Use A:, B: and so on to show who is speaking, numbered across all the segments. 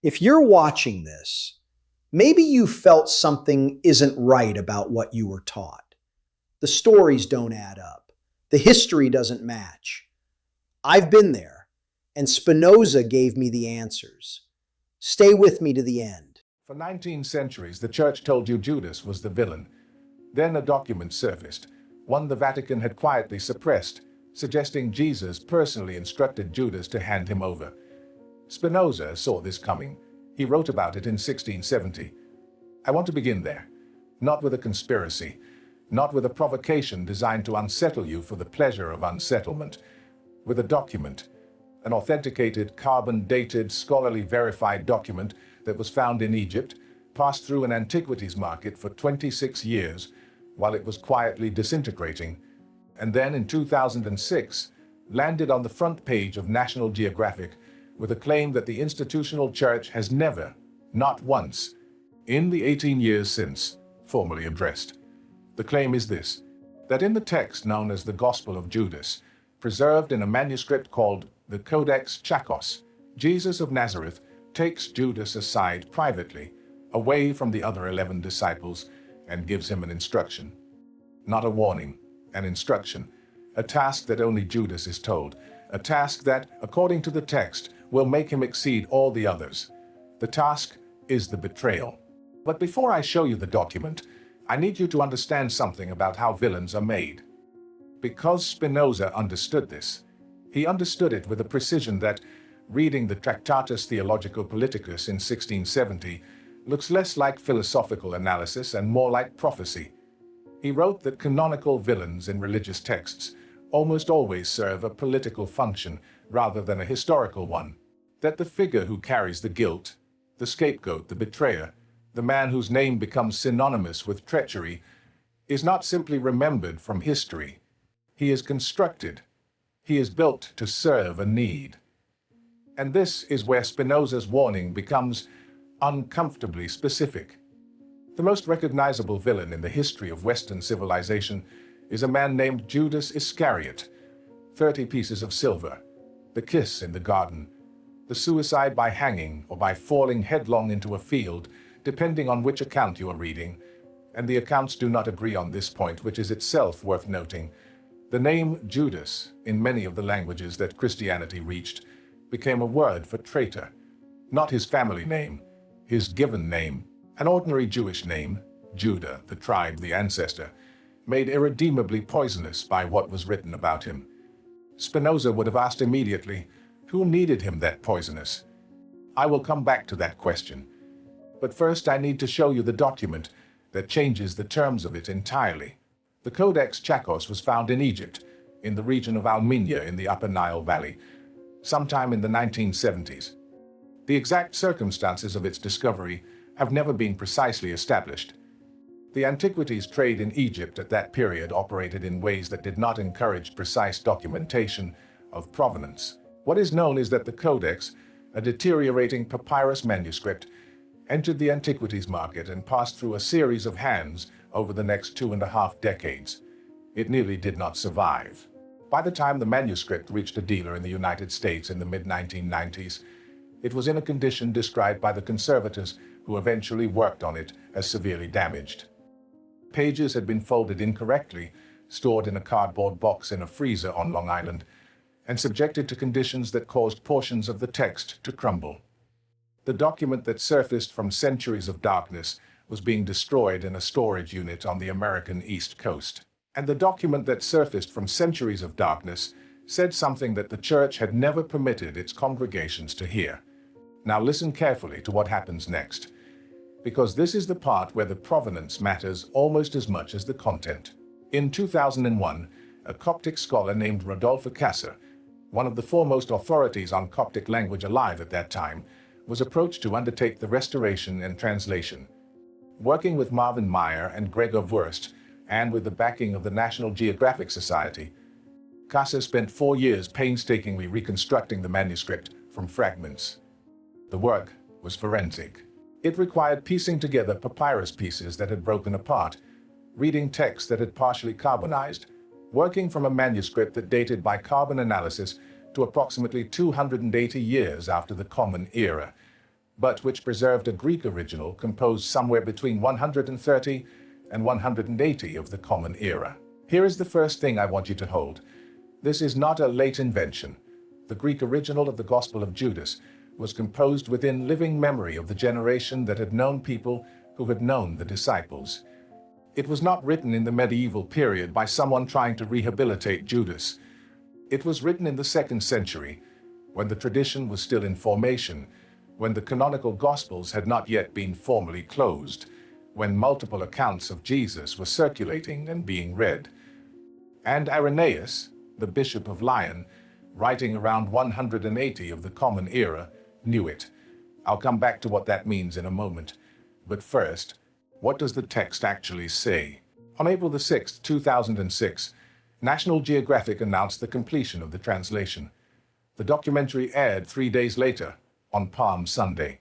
A: If you're watching this, maybe you felt something isn't right about what you were taught. The stories don't add up. The history doesn't match. I've been there, and Spinoza gave me the answers. Stay with me to the end.
B: For 19 centuries, the Church told you Judas was the villain. Then a document surfaced, one the Vatican had quietly suppressed, suggesting Jesus personally instructed Judas to hand him over. Spinoza saw this coming. He wrote about it in 1670. I want to begin there, not with a conspiracy, not with a provocation designed to unsettle you for the pleasure of unsettlement, with a document, an authenticated, carbon-dated, scholarly verified document that was found in Egypt, passed through an antiquities market for 26 years while it was quietly disintegrating, and then in 2006 landed on the front page of National Geographic with a claim that the institutional church has never, not once, in the 18 years since, formally addressed. The claim is this, that in the text known as the Gospel of Judas, preserved in a manuscript called the Codex Tchacos, Jesus of Nazareth takes Judas aside privately, away from the other 11 disciples, and gives him an instruction. Not a warning, an instruction, a task that only Judas is told, a task that, according to the text, will make him exceed all the others. The task is the betrayal. But before I show you the document, I need you to understand something about how villains are made. Because Spinoza understood this, he understood it with a precision that, reading the Tractatus Theological Politicus in 1670, looks less like philosophical analysis and more like prophecy. He wrote that canonical villains in religious texts almost always serve a political function rather than a historical one, that the figure who carries the guilt, the scapegoat, the betrayer, the man whose name becomes synonymous with treachery, is not simply remembered from history. He is constructed. He is built to serve a need. And this is where Spinoza's warning becomes uncomfortably specific. The most recognizable villain in the history of Western civilization is a man named Judas Iscariot. 30 pieces of silver, the kiss in the garden, the suicide by hanging or by falling headlong into a field, depending on which account you are reading, and the accounts do not agree on this point, which is itself worth noting. The name Judas, in many of the languages that Christianity reached, became a word for traitor. Not his family name, his given name, an ordinary Jewish name, Judah, the tribe, the ancestor, made irredeemably poisonous by what was written about him. Spinoza would have asked immediately, who needed him that poisonous? I will come back to that question. But first I need to show you the document that changes the terms of it entirely. The Codex Tchacos was found in Egypt, in the region of Alminia in the Upper Nile Valley, sometime in the 1970s. The exact circumstances of its discovery have never been precisely established. The antiquities trade in Egypt at that period operated in ways that did not encourage precise documentation of provenance. What is known is that the Codex, a deteriorating papyrus manuscript, entered the antiquities market and passed through a series of hands over the next 2.5 decades. It nearly did not survive. By the time the manuscript reached a dealer in the United States in the mid-1990s, it was in a condition described by the conservators who eventually worked on it as severely damaged. Pages had been folded incorrectly, stored in a cardboard box in a freezer on Long Island, and subjected to conditions that caused portions of the text to crumble. The document that surfaced from centuries of darkness was being destroyed in a storage unit on the American East Coast. And the document that surfaced from centuries of darkness said something that the church had never permitted its congregations to hear. Now listen carefully to what happens next, because this is the part where the provenance matters almost as much as the content. In 2001, a Coptic scholar named Rodolfo Kasser, one of the foremost authorities on Coptic language alive at that time, was approached to undertake the restoration and translation. Working with Marvin Meyer and Gregor Wurst, and with the backing of the National Geographic Society, Kasser spent 4 years painstakingly reconstructing the manuscript from fragments. The work was forensic. It required piecing together papyrus pieces that had broken apart, reading texts that had partially carbonized, working from a manuscript that dated by carbon analysis to approximately 280 years after the Common Era, but which preserved a Greek original composed somewhere between 130 and 180 of the Common Era. Here is the first thing I want you to hold. This is not a late invention. The Greek original of the Gospel of Judas was composed within living memory of the generation that had known people who had known the disciples. It was not written in the medieval period by someone trying to rehabilitate Judas. It was written in the 2nd century, when the tradition was still in formation, when the canonical Gospels had not yet been formally closed, when multiple accounts of Jesus were circulating and being read. And Irenaeus, the Bishop of Lyon, writing around 180 of the Common Era, knew it. I'll come back to what that means in a moment. But first, what does the text actually say? On April the 6th, 2006, National Geographic announced the completion of the translation. The documentary aired 3 days later, on Palm Sunday.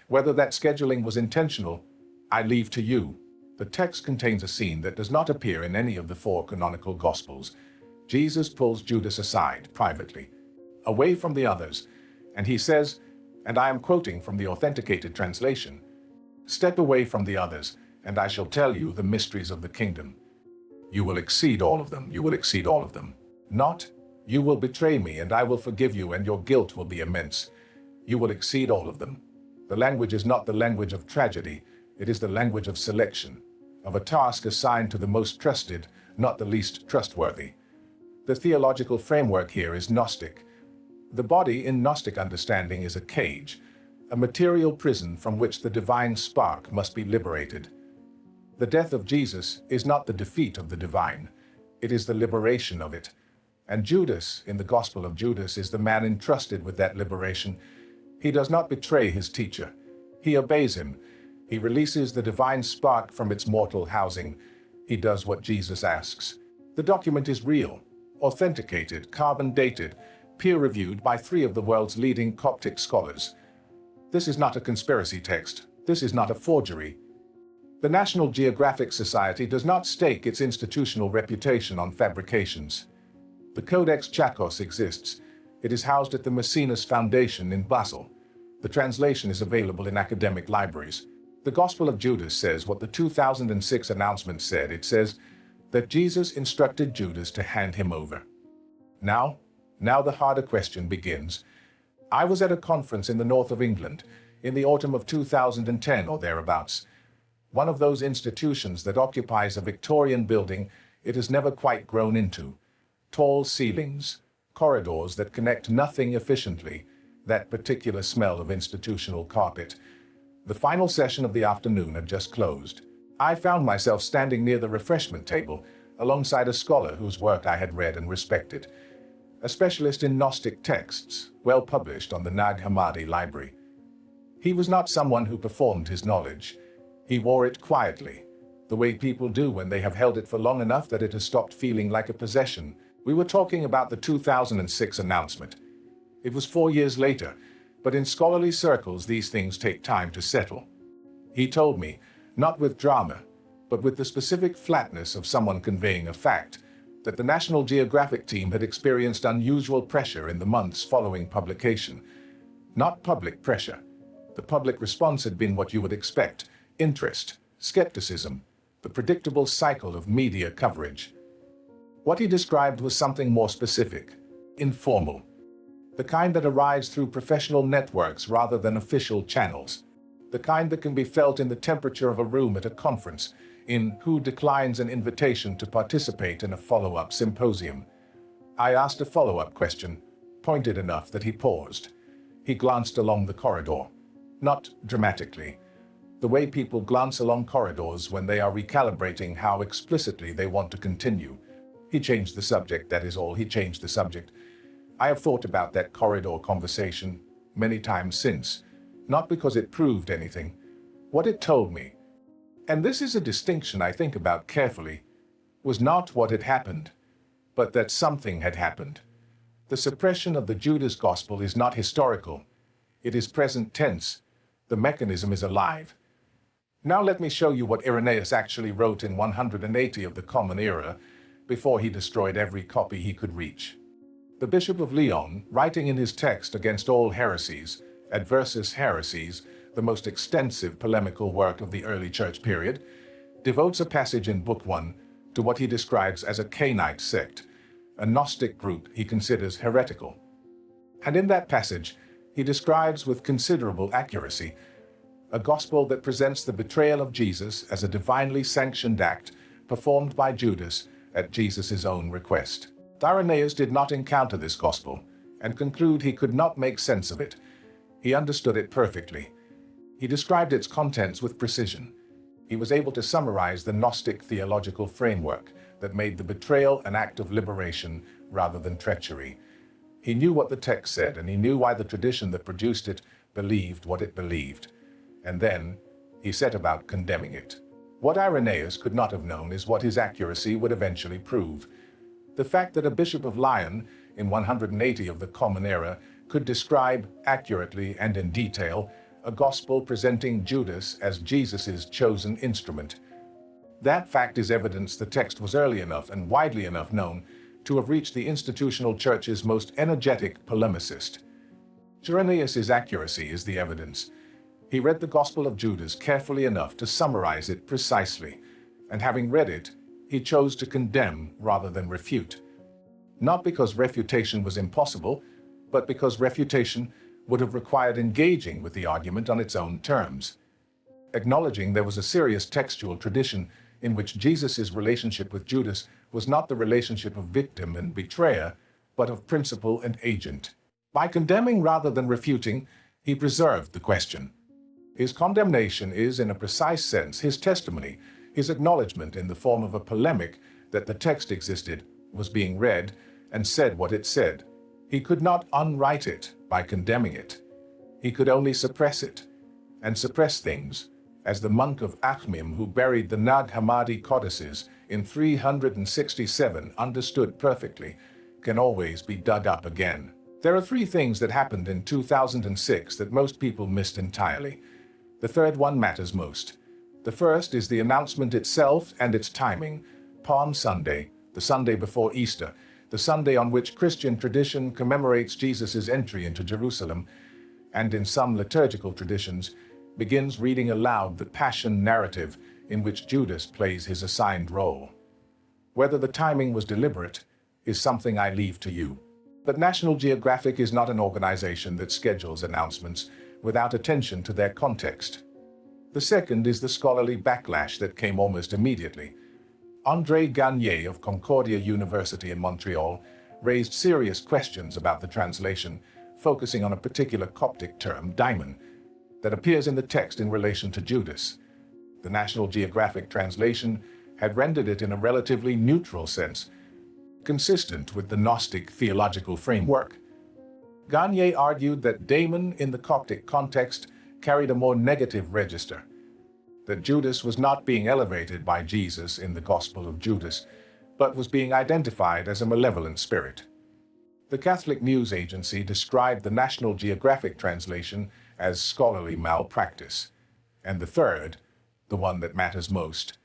B: Whether that scheduling was intentional, I leave to you. The text contains a scene that does not appear in any of the 4 canonical Gospels. Jesus pulls Judas aside privately, away from the others, and he says, and I am quoting from the Authenticated translation, "Step away from the others, and I shall tell you the mysteries of the kingdom. You will exceed all of them, you will exceed all of them. Not, you will betray me, and I will forgive you, and your guilt will be immense. You will exceed all of them." The language is not the language of tragedy, it is the language of selection, of a task assigned to the most trusted, not the least trustworthy. The theological framework here is Gnostic. The body in Gnostic understanding is a cage, a material prison from which the divine spark must be liberated. The death of Jesus is not the defeat of the divine, it is the liberation of it. And Judas, in the Gospel of Judas, is the man entrusted with that liberation. He does not betray his teacher. He obeys him. He releases the divine spark from its mortal housing. He does what Jesus asks. The document is real, authenticated, carbon-dated, peer-reviewed by 3 of the world's leading Coptic scholars. This is not a conspiracy text. This is not a forgery. The National Geographic Society does not stake its institutional reputation on fabrications. The Codex Tchacos exists. It is housed at the Maecenas Foundation in Basel. The translation is available in academic libraries. The Gospel of Judas says what the 2006 announcement said. It says that Jesus instructed Judas to hand him over. Now the harder question begins. I was at a conference in the north of England in the autumn of 2010 or thereabouts. One of those institutions that occupies a Victorian building it has never quite grown into. Tall ceilings, corridors that connect nothing efficiently, that particular smell of institutional carpet. The final session of the afternoon had just closed. I found myself standing near the refreshment table alongside a scholar whose work I had read and respected, a specialist in Gnostic texts, well published on the Nag Hammadi library. He was not someone who performed his knowledge. He wore it quietly, the way people do when they have held it for long enough that it has stopped feeling like a possession. We were talking about the 2006 announcement. It was 4 years later, but in scholarly circles these things take time to settle. He told me, not with drama, but with the specific flatness of someone conveying a fact, that the National Geographic team had experienced unusual pressure in the months following publication. Not public pressure. The public response had been what you would expect: interest, skepticism, the predictable cycle of media coverage. What he described was something more specific, informal, the kind that arrives through professional networks rather than official channels, the kind that can be felt in the temperature of a room at a conference, in who declines an invitation to participate in a follow-up symposium. I asked a follow-up question, pointed enough that he paused. He glanced along the corridor, not dramatically, the way people glance along corridors when they are recalibrating how explicitly they want to continue. He changed the subject, that is all, he changed the subject. I have thought about that corridor conversation many times since, not because it proved anything. What it told me, and this is a distinction I think about carefully, was not what had happened, but that something had happened. The suppression of the Judas Gospel is not historical. It is present tense. The mechanism is alive. Now let me show you what Irenaeus actually wrote in 180 of the Common Era, before he destroyed every copy he could reach. The Bishop of Lyon, writing in his text against all heresies, Adversus Heresies, the most extensive polemical work of the early church period, devotes a passage in Book 1 to what he describes as a Cainite sect, a Gnostic group he considers heretical. And in that passage, he describes with considerable accuracy a gospel that presents the betrayal of Jesus as a divinely sanctioned act performed by Judas at Jesus' own request. Irenaeus did not encounter this gospel and conclude he could not make sense of it. He understood it perfectly. He described its contents with precision. He was able to summarize the Gnostic theological framework that made the betrayal an act of liberation rather than treachery. He knew what the text said, and he knew why the tradition that produced it believed what it believed. And then he set about condemning it. What Irenaeus could not have known is what his accuracy would eventually prove. The fact that a bishop of Lyon in 180 of the Common Era could describe accurately and in detail a gospel presenting Judas as Jesus' chosen instrument. That fact is evidence the text was early enough and widely enough known to have reached the institutional church's most energetic polemicist. Irenaeus' accuracy is the evidence. He read the Gospel of Judas carefully enough to summarize it precisely, and having read it, he chose to condemn rather than refute. Not because refutation was impossible, but because refutation would have required engaging with the argument on its own terms. Acknowledging there was a serious textual tradition in which Jesus' relationship with Judas was not the relationship of victim and betrayer, but of principal and agent. By condemning rather than refuting, he preserved the question. His condemnation is, in a precise sense, his testimony, his acknowledgement in the form of a polemic that the text existed, was being read, and said what it said. He could not unwrite it by condemning it. He could only suppress it, and suppress things, as the monk of Akhmim who buried the Nag Hammadi codices in 367 understood perfectly, can always be dug up again. There are three things that happened in 2006 that most people missed entirely. The third one matters most. The first is the announcement itself and its timing. Palm Sunday, the Sunday before Easter, the Sunday on which Christian tradition commemorates Jesus' entry into Jerusalem, and in some liturgical traditions, begins reading aloud the Passion narrative in which Judas plays his assigned role. Whether the timing was deliberate is something I leave to you. But National Geographic is not an organization that schedules announcements without attention to their context. The second is the scholarly backlash that came almost immediately. André Gagné of Concordia University in Montreal raised serious questions about the translation, focusing on a particular Coptic term, daimon, that appears in the text in relation to Judas. The National Geographic translation had rendered it in a relatively neutral sense, consistent with the Gnostic theological framework. Gagné argued that daimon in the Coptic context carried a more negative register, that Judas was not being elevated by Jesus in the Gospel of Judas, but was being identified as a malevolent spirit. The Catholic News Agency described the National Geographic translation as scholarly malpractice. And the third, the one that matters most,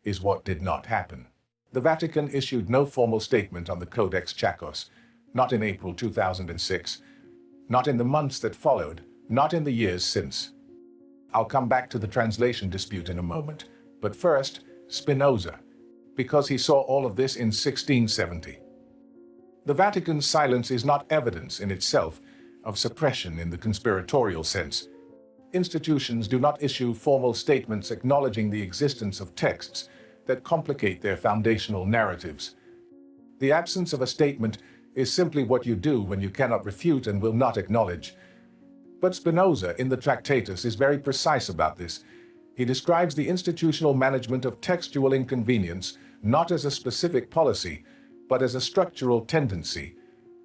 B: is what did not happen. The Vatican issued no formal statement on the Codex Tchacos, not in April 2006, not in the months that followed, not in the years since. I'll come back to the translation dispute in a moment, but first, Spinoza, because he saw all of this in 1670. The Vatican's silence is not evidence in itself of suppression in the conspiratorial sense. Institutions do not issue formal statements acknowledging the existence of texts that complicate their foundational narratives. The absence of a statement is simply what you do when you cannot refute and will not acknowledge. But Spinoza in the Tractatus is very precise about this. He describes the institutional management of textual inconvenience not as a specific policy, but as a structural tendency,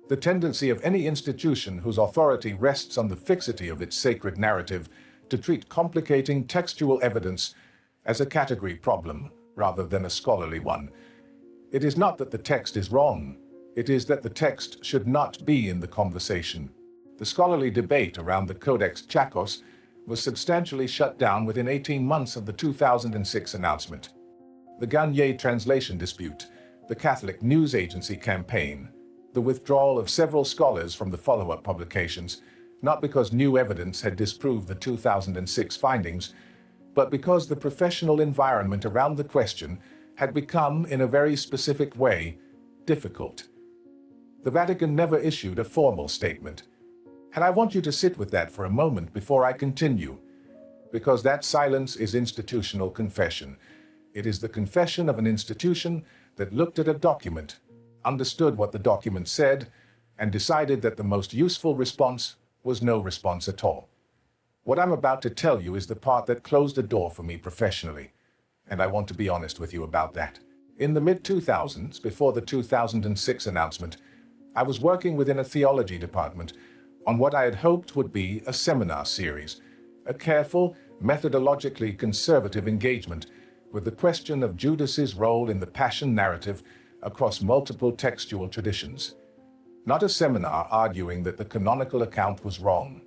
B: the tendency of any institution whose authority rests on the fixity of its sacred narrative to treat complicating textual evidence as a category problem rather than a scholarly one. It is not that the text is wrong, it is that the text should not be in the conversation. The scholarly debate around the Codex Tchacos was substantially shut down within 18 months of the 2006 announcement. The Gagné translation dispute, the Catholic News Agency campaign, the withdrawal of several scholars from the follow-up publications, not because new evidence had disproved the 2006 findings, but because the professional environment around the question had become, in a very specific way, difficult. The Vatican never issued a formal statement, and I want you to sit with that for a moment before I continue, because that silence is institutional confession. It is the confession of an institution that looked at a document, understood what the document said, and decided that the most useful response was no response at all. What I'm about to tell you is the part that closed the door for me professionally, and I want to be honest with you about that. In the mid-2000s, before the 2006 announcement, I was working within a theology department on what I had hoped would be a seminar series, a careful, methodologically conservative engagement with the question of Judas's role in the Passion narrative across multiple textual traditions. Not a seminar arguing that the canonical account was wrong.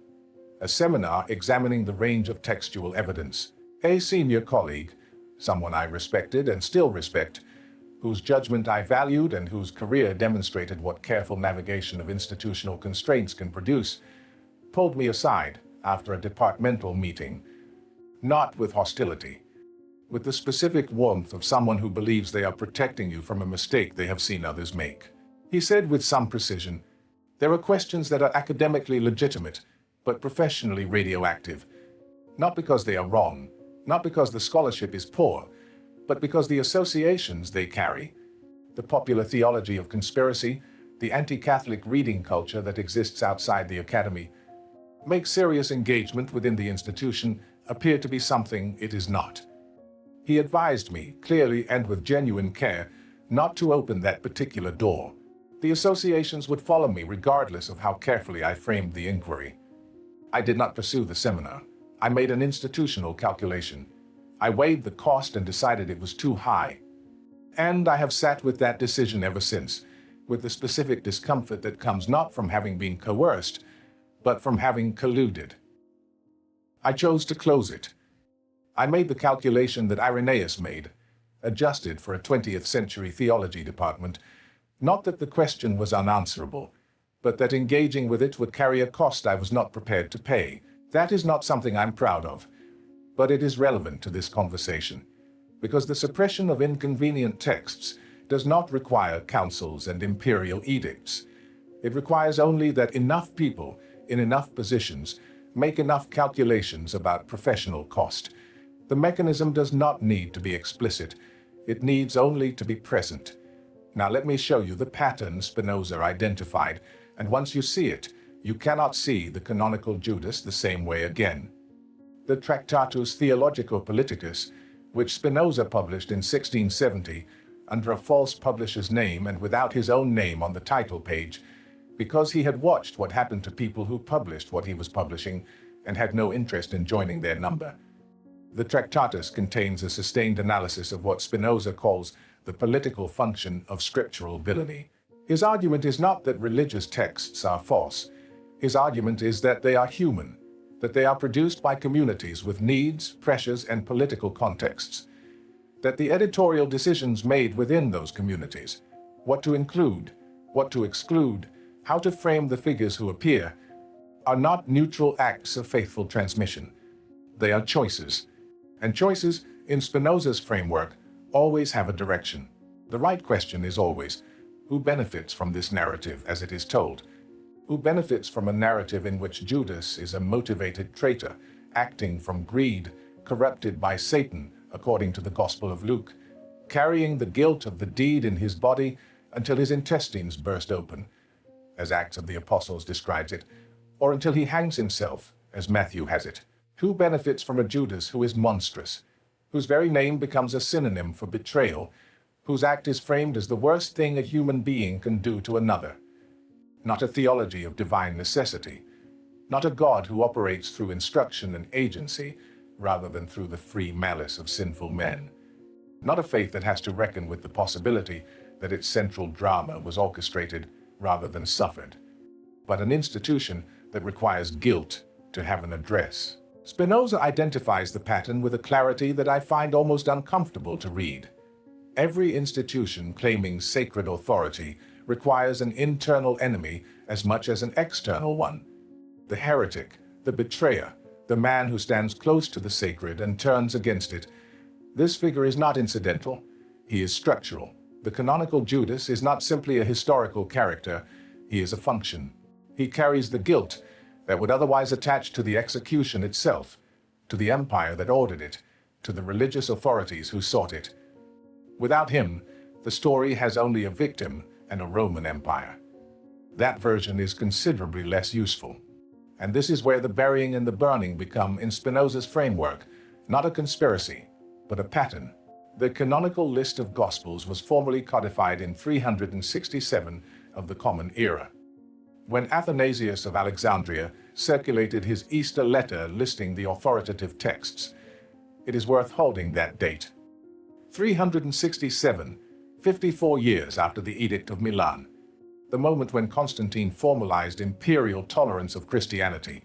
B: A seminar examining the range of textual evidence. A senior colleague, someone I respected and still respect, whose judgment I valued and whose career demonstrated what careful navigation of institutional constraints can produce, pulled me aside after a departmental meeting. Not with hostility, with the specific warmth of someone who believes they are protecting you from a mistake they have seen others make. He said with some precision, "There are questions that are academically legitimate, but professionally radioactive. Not because they are wrong, not because the scholarship is poor, but because the associations they carry, the popular theology of conspiracy, the anti-Catholic reading culture that exists outside the academy, make serious engagement within the institution appear to be something it is not." He advised me, clearly and with genuine care, not to open that particular door. The associations would follow me regardless of how carefully I framed the inquiry. I did not pursue the seminar. I made an institutional calculation. I weighed the cost and decided it was too high. And I have sat with that decision ever since, with the specific discomfort that comes not from having been coerced, but from having colluded. I chose to close it. I made the calculation that Irenaeus made, adjusted for a 20th century theology department, not that the question was unanswerable, but that engaging with it would carry a cost I was not prepared to pay. That is not something I'm proud of, but it is relevant to this conversation, because the suppression of inconvenient texts does not require councils and imperial edicts. It requires only that enough people, in enough positions, make enough calculations about professional cost. The mechanism does not need to be explicit. It needs only to be present. Now let me show you the pattern Spinoza identified, and once you see it, you cannot see the canonical Judas the same way again. The Tractatus Theologico Politicus, which Spinoza published in 1670 under a false publisher's name and without his own name on the title page, because he had watched what happened to people who published what he was publishing and had no interest in joining their number. The Tractatus contains a sustained analysis of what Spinoza calls the political function of scriptural villainy. His argument is not that religious texts are false. His argument is that they are human, that they are produced by communities with needs, pressures, and political contexts, that the editorial decisions made within those communities, what to include, what to exclude, how to frame the figures who appear, are not neutral acts of faithful transmission. They are choices. And choices, in Spinoza's framework, always have a direction. The right question is always, who benefits from this narrative as it is told? Who benefits from a narrative in which Judas is a motivated traitor, acting from greed, corrupted by Satan, according to the Gospel of Luke, carrying the guilt of the deed in his body until his intestines burst open, as Acts of the Apostles describes it, or until he hangs himself, as Matthew has it? Who benefits from a Judas who is monstrous, whose very name becomes a synonym for betrayal, whose act is framed as the worst thing a human being can do to another? Not a theology of divine necessity, not a God who operates through instruction and agency rather than through the free malice of sinful men. Not a faith that has to reckon with the possibility that its central drama was orchestrated rather than suffered, but an institution that requires guilt to have an address. Spinoza identifies the pattern with a clarity that I find almost uncomfortable to read. Every institution claiming sacred authority requires an internal enemy as much as an external one. The heretic, the betrayer, the man who stands close to the sacred and turns against it. This figure is not incidental, he is structural. The canonical Judas is not simply a historical character, he is a function. He carries the guilt that would otherwise attach to the execution itself, to the empire that ordered it, to the religious authorities who sought it. Without him, the story has only a victim and a Roman Empire. That version is considerably less useful. And this is where the burying and the burning become, in Spinoza's framework, not a conspiracy, but a pattern. The canonical list of Gospels was formally codified in 367 of the Common Era. When Athanasius of Alexandria circulated his Easter letter listing the authoritative texts, it is worth holding that date. 367, 54 years after the Edict of Milan, the moment when Constantine formalized imperial tolerance of Christianity,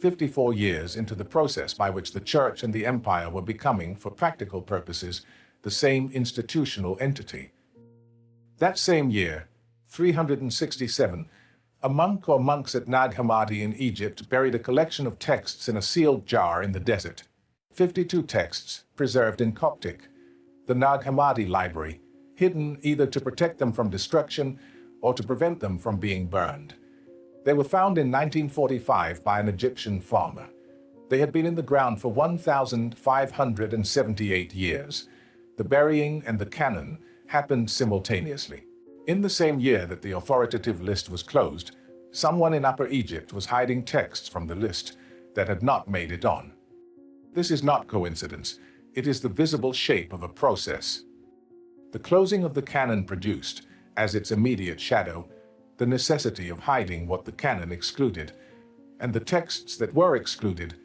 B: 54 years into the process by which the Church and the Empire were becoming, for practical purposes, the same institutional entity. That same year, 367, a monk or monks at Nag Hammadi in Egypt buried a collection of texts in a sealed jar in the desert. 52 texts, preserved in Coptic, the Nag Hammadi library, hidden either to protect them from destruction or to prevent them from being burned. They were found in 1945 by an Egyptian farmer. They had been in the ground for 1,578 years. The burying and the canon happened simultaneously. In the same year that the authoritative list was closed, someone in Upper Egypt was hiding texts from the list that had not made it on. This is not coincidence. It is the visible shape of a process. The closing of the canon produced, as its immediate shadow, the necessity of hiding what the canon excluded, and the texts that were excluded,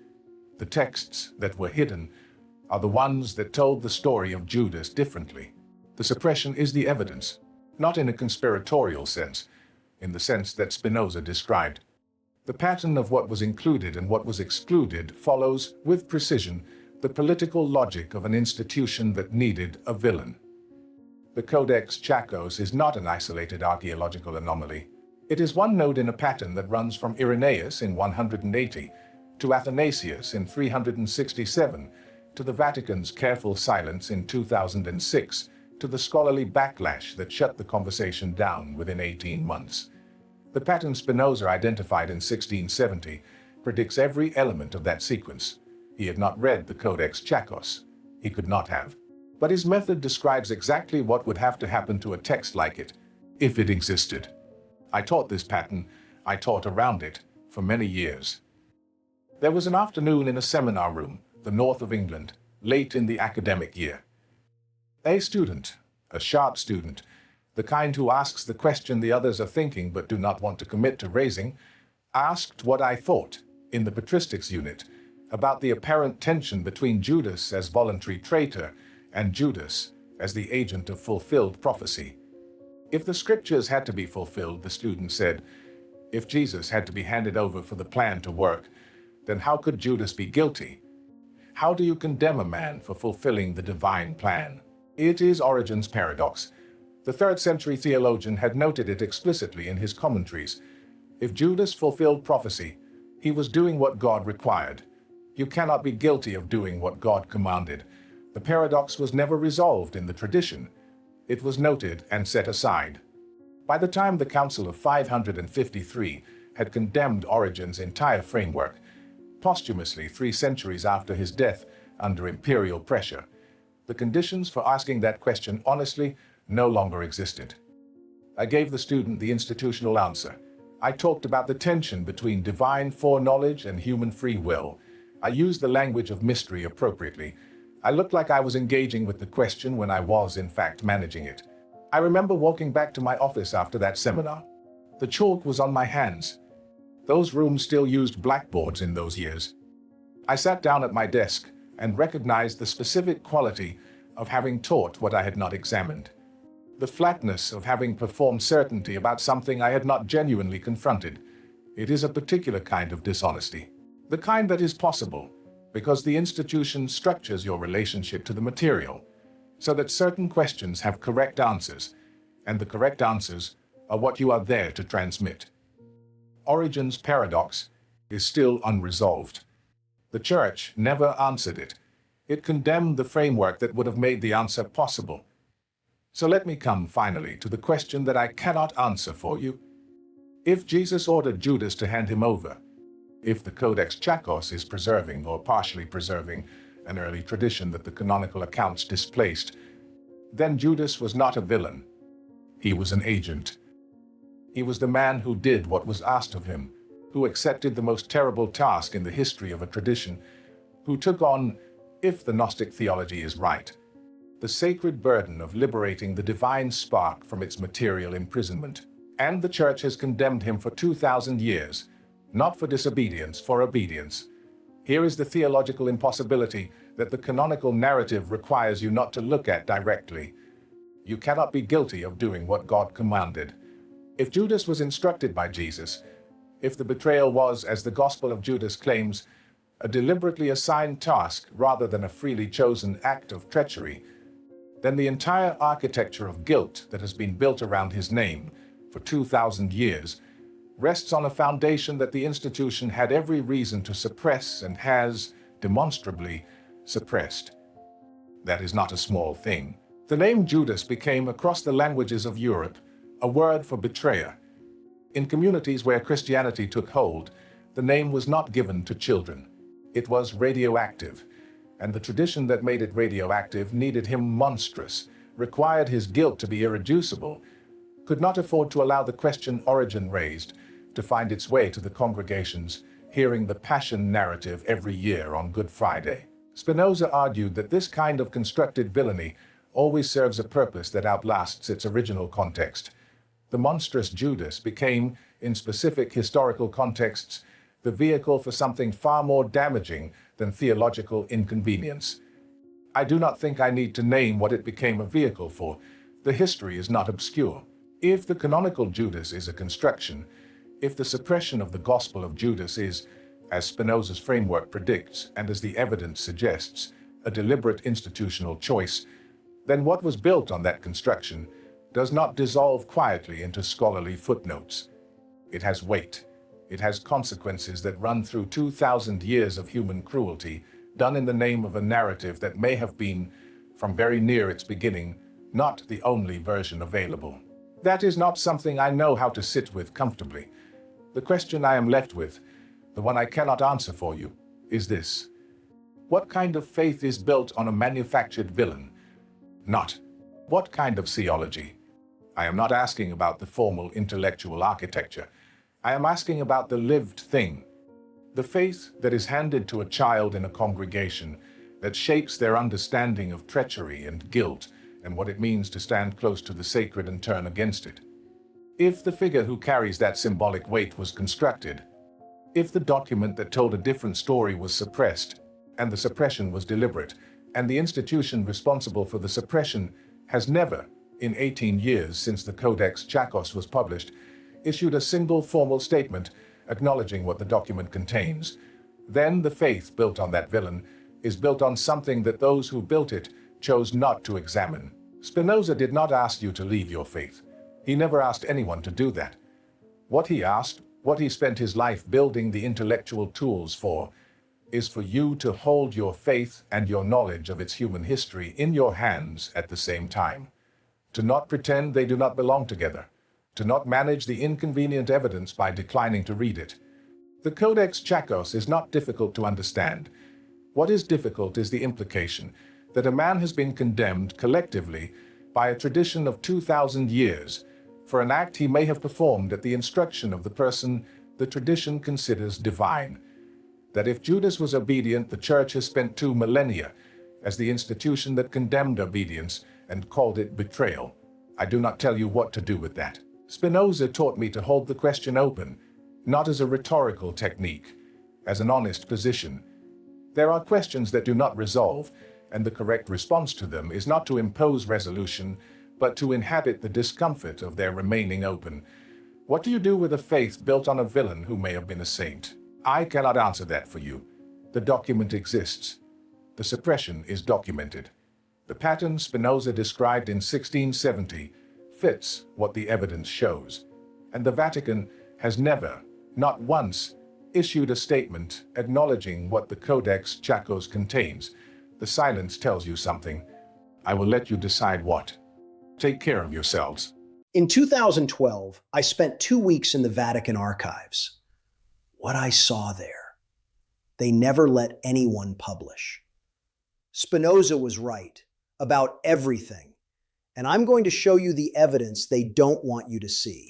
B: the texts that were hidden, are the ones that told the story of Judas differently. The suppression is the evidence, not in a conspiratorial sense, in the sense that Spinoza described. The pattern of what was included and what was excluded follows, with precision, the political logic of an institution that needed a villain. The Codex Tchacos is not an isolated archaeological anomaly. It is one node in a pattern that runs from Irenaeus in 180 to Athanasius in 367, to the Vatican's careful silence in 2006, to the scholarly backlash that shut the conversation down within 18 months. The pattern Spinoza identified in 1670 predicts every element of that sequence. He had not read the Codex Tchacos. He could not have. But his method describes exactly what would have to happen to a text like it, if it existed. I taught this pattern, I taught around it, for many years. There was an afternoon in a seminar room, the north of England, late in the academic year. A student, a sharp student, the kind who asks the question the others are thinking but do not want to commit to raising, asked what I thought, in the patristics unit, about the apparent tension between Judas as voluntary traitor and Judas as the agent of fulfilled prophecy. If the scriptures had to be fulfilled, the student said, if Jesus had to be handed over for the plan to work, then how could Judas be guilty? How do you condemn a man for fulfilling the divine plan? It is Origen's paradox. The 3rd century theologian had noted it explicitly in his commentaries. If Judas fulfilled prophecy, he was doing what God required. You cannot be guilty of doing what God commanded. The paradox was never resolved in the tradition. It was noted and set aside. By the time the Council of 553 had condemned Origen's entire framework, posthumously 3 centuries after his death under imperial pressure, the conditions for asking that question honestly no longer existed. I gave the student the institutional answer. I talked about the tension between divine foreknowledge and human free will. I used the language of mystery appropriately. I looked like I was engaging with the question when I was, in fact, managing it. I remember walking back to my office after that seminar. The chalk was on my hands. Those rooms still used blackboards in those years. I sat down at my desk and recognized the specific quality of having taught what I had not examined. The flatness of having performed certainty about something I had not genuinely confronted. It is a particular kind of dishonesty. The kind that is possible because the institution structures your relationship to the material so that certain questions have correct answers, and the correct answers are what you are there to transmit. Origen's paradox is still unresolved. The Church never answered it. It condemned the framework that would have made the answer possible. So let me come finally to the question that I cannot answer for you. If Jesus ordered Judas to hand him over, if the Codex Tchacos is preserving or partially preserving an early tradition that the canonical accounts displaced, then Judas was not a villain. He was an agent. He was the man who did what was asked of him, who accepted the most terrible task in the history of a tradition, who took on, if the Gnostic theology is right, the sacred burden of liberating the divine spark from its material imprisonment. And the Church has condemned him for 2,000 years, not for disobedience, for obedience. Here is the theological impossibility that the canonical narrative requires you not to look at directly. You cannot be guilty of doing what God commanded. If Judas was instructed by Jesus, if the betrayal was, as the Gospel of Judas claims, a deliberately assigned task rather than a freely chosen act of treachery, then the entire architecture of guilt that has been built around his name for 2,000 years rests on a foundation that the institution had every reason to suppress and has, demonstrably, suppressed. That is not a small thing. The name Judas became, across the languages of Europe, a word for betrayer. In communities where Christianity took hold, the name was not given to children. It was radioactive, and the tradition that made it radioactive needed him monstrous, required his guilt to be irreducible, could not afford to allow the question Origin raised to find its way to the congregations hearing the Passion narrative every year on Good Friday. Spinoza argued that this kind of constructed villainy always serves a purpose that outlasts its original context. The monstrous Judas became, in specific historical contexts, the vehicle for something far more damaging than theological inconvenience. I do not think I need to name what it became a vehicle for. The history is not obscure. If the canonical Judas is a construction, if the suppression of the Gospel of Judas is, as Spinoza's framework predicts and as the evidence suggests, a deliberate institutional choice, then what was built on that construction does not dissolve quietly into scholarly footnotes. It has weight. It has consequences that run through 2,000 years of human cruelty, done in the name of a narrative that may have been, from very near its beginning, not the only version available. That is not something I know how to sit with comfortably. The question I am left with, the one I cannot answer for you, is this. What kind of faith is built on a manufactured villain? Not. What kind of theology? I am not asking about the formal intellectual architecture. I am asking about the lived thing. The faith that is handed to a child in a congregation that shapes their understanding of treachery and guilt and what it means to stand close to the sacred and turn against it. If the figure who carries that symbolic weight was constructed, if the document that told a different story was suppressed, and the suppression was deliberate, and the institution responsible for the suppression has never, in 18 years since the Codex Tchacos was published, issued a single formal statement acknowledging what the document contains, then the faith built on that villain is built on something that those who built it chose not to examine. Spinoza did not ask you to leave your faith. He never asked anyone to do that. What he asked, what he spent his life building the intellectual tools for, is for you to hold your faith and your knowledge of its human history in your hands at the same time. To not pretend they do not belong together. To not manage the inconvenient evidence by declining to read it. The Codex Tchacos is not difficult to understand. What is difficult is the implication that a man has been condemned collectively by a tradition of 2,000 years for an act he may have performed at the instruction of the person the tradition considers divine. That if Judas was obedient, the Church has spent 2 millennia as the institution that condemned obedience and called it betrayal. I do not tell you what to do with that. Spinoza taught me to hold the question open, not as a rhetorical technique, as an honest position. There are questions that do not resolve, and the correct response to them is not to impose resolution, but to inhabit the discomfort of their remaining open. What do you do with a faith built on a villain who may have been a saint? I cannot answer that for you. The document exists. The suppression is documented. The pattern Spinoza described in 1670 fits what the evidence shows, and the Vatican has never, not once, issued a statement acknowledging what the Codex Tchacos contains. The silence tells you something. I will let you decide what. Take care of yourselves.
A: In 2012, I spent 2 weeks in the Vatican archives. What I saw there, they never let anyone publish. Spinoza was right about everything, and I'm going to show you the evidence they don't want you to see.